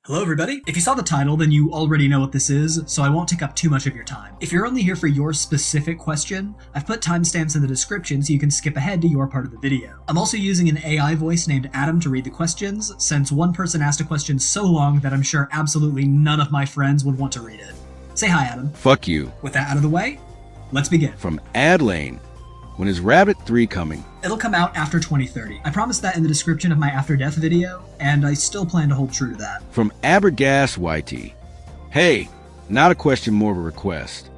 Hello everybody! If you saw the title, then you already know what this is, so I won't take up too much of your time. If you're only here for your specific question, I've put timestamps in the description so you can skip ahead to your part of the video. I'm also using an AI voice named Adam to read the questions, since one person asked a question so long that I'm sure absolutely none of my friends would want to read it. Say hi, Adam. Fuck you. With that out of the way, let's begin. From aadlane. When is Rabbit 3 coming? It'll come out after 2030. I promised that in the description of my After Death video, and I still plan to hold true to that. From AberGhast YT. Hey, not a question, more of a request.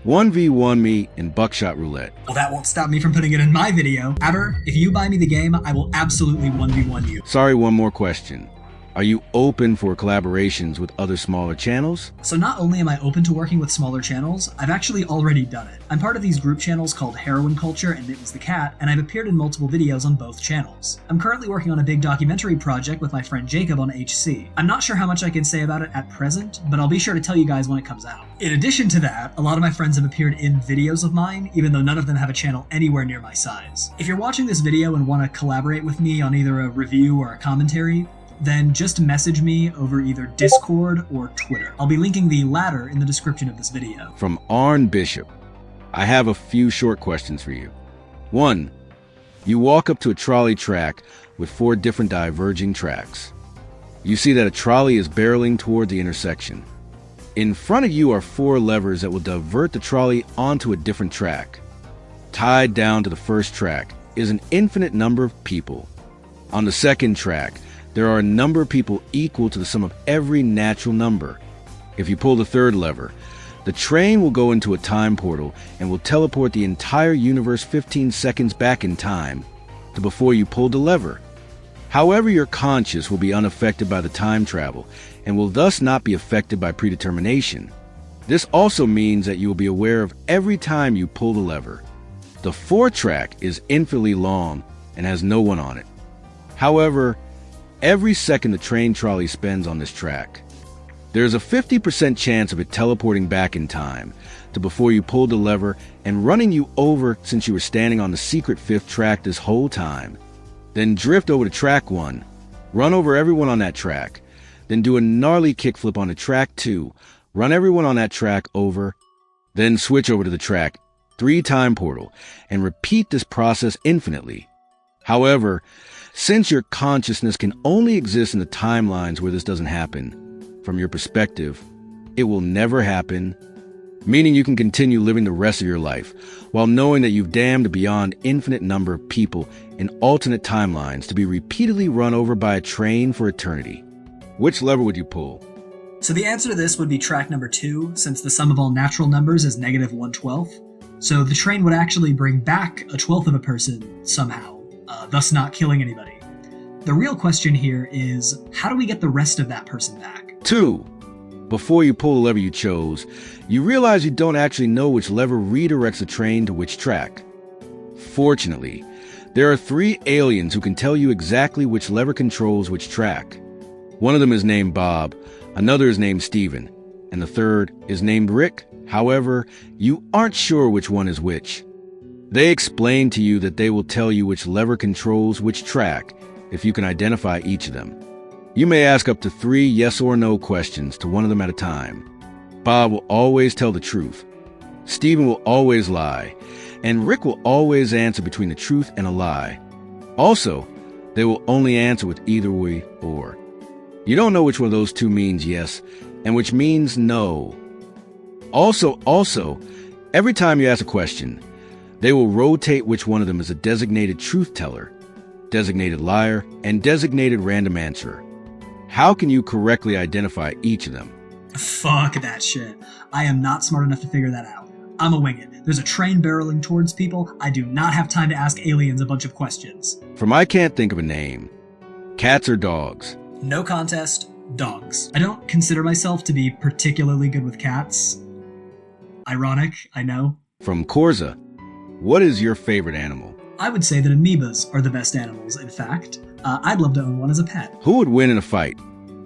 1v1 me in buckshot roulette. Well, that won't stop me from putting it in my video. Aber, if you buy me the game, I will absolutely 1v1 you. Sorry, one more question. Are you open for collaborations with other smaller channels? So not only am I open to working with smaller channels, I've actually already done it. I'm part of these group channels called Heroin Culture and It Was the Cat, and I've appeared in multiple videos on both channels. I'm currently working on a big documentary project with my friend Jacob on HC. I'm not sure how much I can say about it at present, but I'll be sure to tell you guys when it comes out. In addition to that, a lot of my friends have appeared in videos of mine, even though none of them have a channel anywhere near my size. If you're watching this video and want to collaborate with me on either a review or a commentary, then just message me over either Discord or Twitter. I'll be linking the latter in the description of this video. From Arne Bishop. I have a few short questions for you. 1. You walk up to a trolley track with 4 different diverging tracks. You see that a trolley is barreling toward the intersection. In front of you are 4 levers that will divert the trolley onto a different track. Tied down to the first track is an infinite number of people. On the second track, there are a number of people equal to the sum of every natural number. If you pull the third lever, the train will go into a time portal and will teleport the entire universe 15 seconds back in time to before you pulled the lever. However, your conscious will be unaffected by the time travel and will thus not be affected by predetermination. This also means that you will be aware of every time you pull the lever. The fourth track is infinitely long and has no one on it. However, every second the train trolley spends on this track, there's a 50% chance of it teleporting back in time to before you pulled the lever and running you over since you were standing on the secret 5th track this whole time. Then drift over to track 1, run over everyone on that track, then do a gnarly kickflip on the track 2, run everyone on that track over, then switch over to the track 3 time portal and repeat this process infinitely. However, since your consciousness can only exist in the timelines where this doesn't happen, from your perspective, it will never happen, meaning you can continue living the rest of your life while knowing that you've damned a beyond infinite number of people in alternate timelines to be repeatedly run over by a train for eternity. Which lever would you pull? So the answer to this would be track number 2, since the sum of all natural numbers is negative 1/12. So the train would actually bring back a 12th of a person somehow, thus not killing anybody. The real question here is, how do we get the rest of that person back? 2. Before you pull the lever you chose, you realize you don't actually know which lever redirects the train to which track. Fortunately, there are 3 aliens who can tell you exactly which lever controls which track. One of them is named Bob, another is named Steven, and the third is named Rick. However, you aren't sure which one is which. They explain to you that they will tell you which lever controls which track if you can identify each of them. You may ask up to 3 yes or no questions to one of them at a time. Bob will always tell the truth. Steven will always lie. And Rick will always answer between the truth and a lie. Also, they will only answer with either way or. You don't know which one of those 2 means yes and which means no. Also, every time you ask a question, they will rotate which one of them is a designated truth teller, designated liar, and designated random answerer. How can you correctly identify each of them? Fuck that shit. I am not smart enough to figure that out. I'm a wing it. There's a train barreling towards people. I do not have time to ask aliens a bunch of questions. From I can't think of a name. Cats or dogs? No contest, dogs. I don't consider myself to be particularly good with cats. Ironic, I know. From Corza. What is your favorite animal? I would say that amoebas are the best animals, in fact. I'd love to own one as a pet. Who would win in a fight?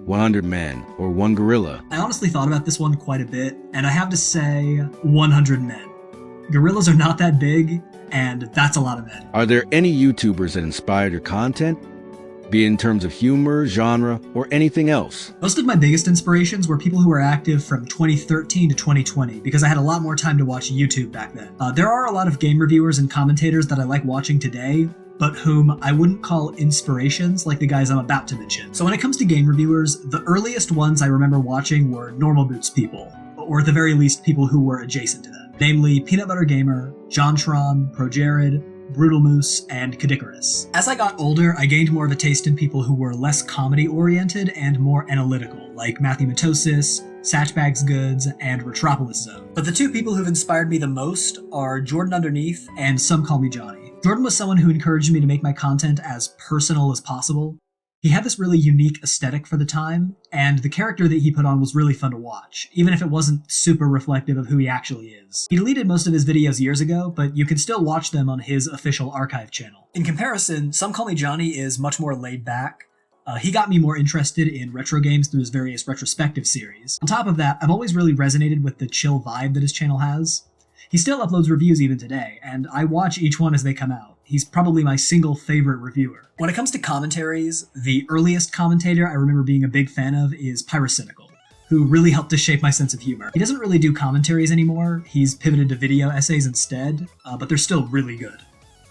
100 men or 1 gorilla? I honestly thought about this one quite a bit, and I have to say 100 men. Gorillas are not that big, and that's a lot of men. Are there any YouTubers that inspired your content? be it in terms of humor, genre, or anything else? Most of my biggest inspirations were people who were active from 2013 to 2020, because I had a lot more time to watch YouTube back then. There are a lot of game reviewers and commentators that I like watching today, but whom I wouldn't call inspirations like the guys I'm about to mention. So when it comes to game reviewers, the earliest ones I remember watching were Normal Boots people, or at the very least people who were adjacent to them. Namely, Peanut Butter Gamer, JonTron, ProJared, Brutal Moose, and Kadikarus. As I got older, I gained more of a taste in people who were less comedy-oriented and more analytical, like Matthew Matosis, Satchbags Goods, and Retropolis Zone. But the two people who've inspired me the most are Jordan Underneath and Some Call Me Johnny. Jordan was someone who encouraged me to make my content as personal as possible. He had this really unique aesthetic for the time, and the character that he put on was really fun to watch, even if it wasn't super reflective of who he actually is. He deleted most of his videos years ago, but you can still watch them on his official archive channel. In comparison, Some Call Me Johnny is much more laid back. He got me more interested in retro games through his various retrospective series. On top of that, I've always really resonated with the chill vibe that his channel has. He still uploads reviews even today, and I watch each one as they come out. He's probably my single favorite reviewer. When it comes to commentaries, the earliest commentator I remember being a big fan of is Pyrocynical, who really helped to shape my sense of humor. He doesn't really do commentaries anymore, he's pivoted to video essays instead, but they're still really good.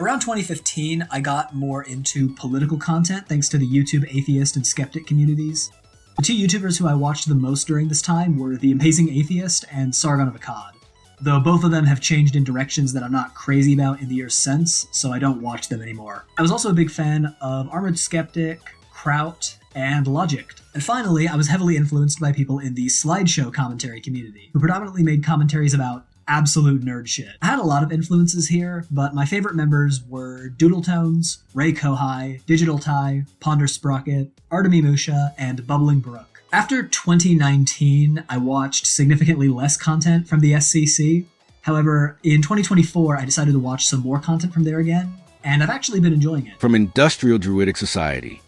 Around 2015, I got more into political content thanks to the YouTube atheist and skeptic communities. The two YouTubers who I watched the most during this time were The Amazing Atheist and Sargon of Akkad, though both of them have changed in directions that I'm not crazy about in the years since, so I don't watch them anymore. I was also a big fan of Armored Skeptic, Kraut, and Logicked. And finally, I was heavily influenced by people in the slideshow commentary community, who predominantly made commentaries about absolute nerd shit. I had a lot of influences here, but my favorite members were Doodletones, Ray Kohai, Digital Ty, Ponder Sprocket, Artemi Musha, and Bubbling Brook. After 2019, I watched significantly less content from the SCC. However, in 2024, I decided to watch some more content from there again, and I've actually been enjoying it. From Industrial Druidic Society,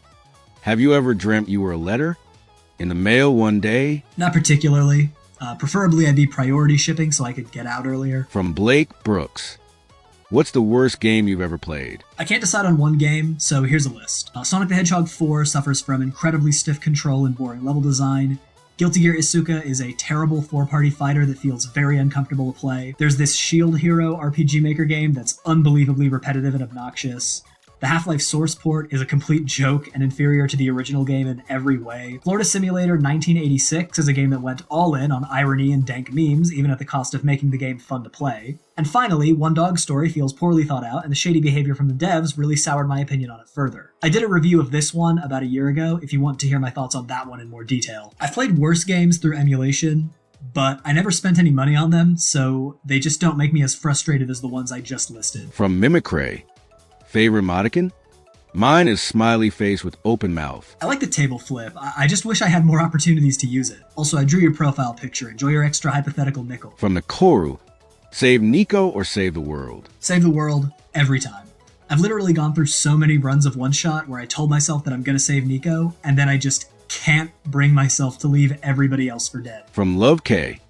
have you ever dreamt you were a letter in the mail one day? Not particularly. Preferably I'd be priority shipping so I could get out earlier. From Blake Brooks, what's the worst game you've ever played? I can't decide on one game, so here's a list. Sonic the Hedgehog 4 suffers from incredibly stiff control and boring level design. Guilty Gear Isuka is a terrible 4-party fighter that feels very uncomfortable to play. There's this Shield Hero RPG Maker game that's unbelievably repetitive and obnoxious. The Half-Life Source port is a complete joke and inferior to the original game in every way. Florida Simulator 1986 is a game that went all in on irony and dank memes, even at the cost of making the game fun to play. And finally, One Dog Story feels poorly thought out, and the shady behavior from the devs really soured my opinion on it further. I did a review of this one about a year ago, if you want to hear my thoughts on that one in more detail. I've played worse games through emulation, but I never spent any money on them, so they just don't make me as frustrated as the ones I just listed. From Mimikray, favorite Modican? Mine is smiley face with open mouth. I like the table flip. I just wish I had more opportunities to use it. Also, I drew your profile picture. Enjoy your extra hypothetical nickel. From Nikoru, save Nico or save the world? Save the world, every time. I've literally gone through so many runs of one shot where I told myself that I'm gonna save Nico, and then I just can't bring myself to leave everybody else for dead. From Love K,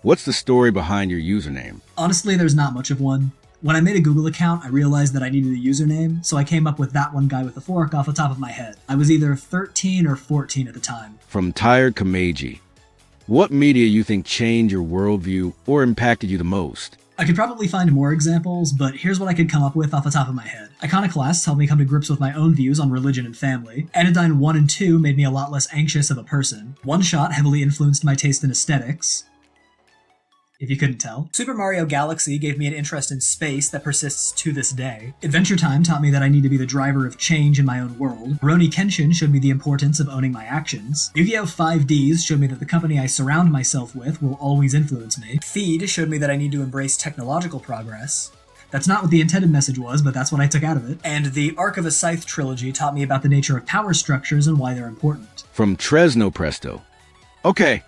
what's the story behind your username? Honestly, there's not much of one. When I made a Google account, I realized that I needed a username, so I came up with ThatOneGuyWithAFork off the top of my head. I was either 13 or 14 at the time. From TiredKomeiji, what media you think changed your worldview or impacted you the most? I could probably find more examples, but here's what I could come up with off the top of my head. Iconoclasts helped me come to grips with my own views on religion and family. Anodyne 1 and 2 made me a lot less anxious of a person. One Shot heavily influenced my taste in aesthetics, if you couldn't tell. Super Mario Galaxy gave me an interest in space that persists to this day. Adventure Time taught me that I need to be the driver of change in my own world. Rurouni Kenshin showed me the importance of owning my actions. Yu-Gi-Oh! 5Ds showed me that the company I surround myself with will always influence me. Feed showed me that I need to embrace technological progress. That's not what the intended message was, but that's what I took out of it. And the Arc of a Scythe trilogy taught me about the nature of power structures and why they're important. From Trezno Presto. Okay,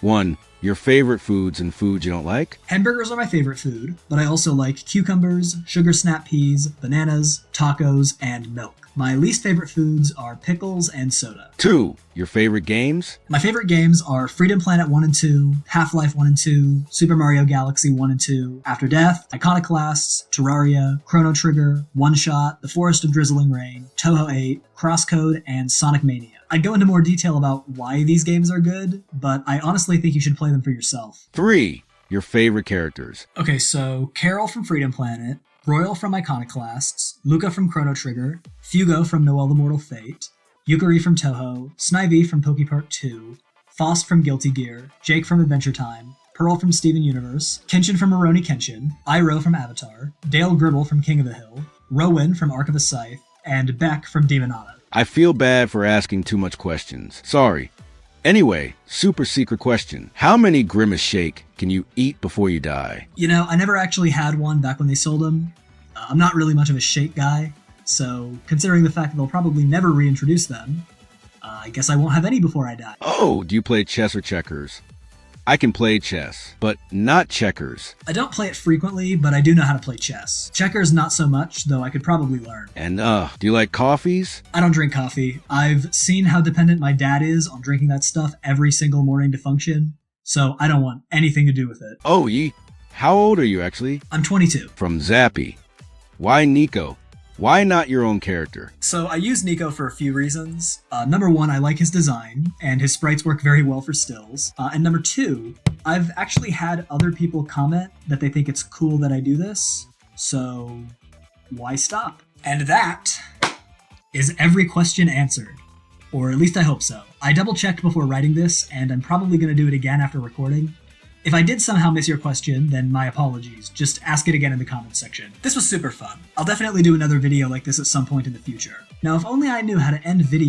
1. Your favorite foods and foods you don't like? Hamburgers are my favorite food, but I also like cucumbers, sugar snap peas, bananas, tacos, and milk. My least favorite foods are pickles and soda. 2. Your favorite games? My favorite games are Freedom Planet 1 and 2, Half-Life 1 and 2, Super Mario Galaxy 1 and 2, After Death, Iconoclasts, Terraria, Chrono Trigger, One Shot, The Forest of Drizzling Rain, Touhou 8, Crosscode, and Sonic Mania. I'd go into more detail about why these games are good, but I honestly think you should play them for yourself. 3. Your favorite characters? Okay, so Carol from Freedom Planet, Royal from Iconoclasts, Luca from Chrono Trigger, Fugo from Noelle the Mortal Fate, Yukari from Touhou, Snivy from PokePark 2, Faust from Guilty Gear, Jake from Adventure Time, Pearl from Steven Universe, Kenshin from Rurouni Kenshin, Iroh from Avatar, Dale Gribble from King of the Hill, Rowan from Ark of the Scythe, and Beck from Demonata. I feel bad for asking too much questions. Sorry. Anyway, super secret question. How many Grimace Shake can you eat before you die? You know, I never actually had one back when they sold them. I'm not really much of a shake guy, so considering the fact that they'll probably never reintroduce them, I guess I won't have any before I die. Oh, do you play chess or checkers? I can play chess, but not checkers. I don't play it frequently, but I do know how to play chess. Checkers not so much, though I could probably learn. And do you like coffees? I don't drink coffee. I've seen how dependent my dad is on drinking that stuff every single morning to function, so I don't want anything to do with it. Oh, how old are you actually? I'm 22. From Zappy. Why Nico? Why not your own character? So I use Nico for a few reasons. Number 1, I like his design, and his sprites work very well for stills. And number 2, I've actually had other people comment that they think it's cool that I do this, so why stop? And that is every question answered. Or at least I hope so. I double-checked before writing this, and I'm probably going to do it again after recording. If I did somehow miss your question, then my apologies. Just ask it again in the comments section. This was super fun. I'll definitely do another video like this at some point in the future. Now, if only I knew how to end videos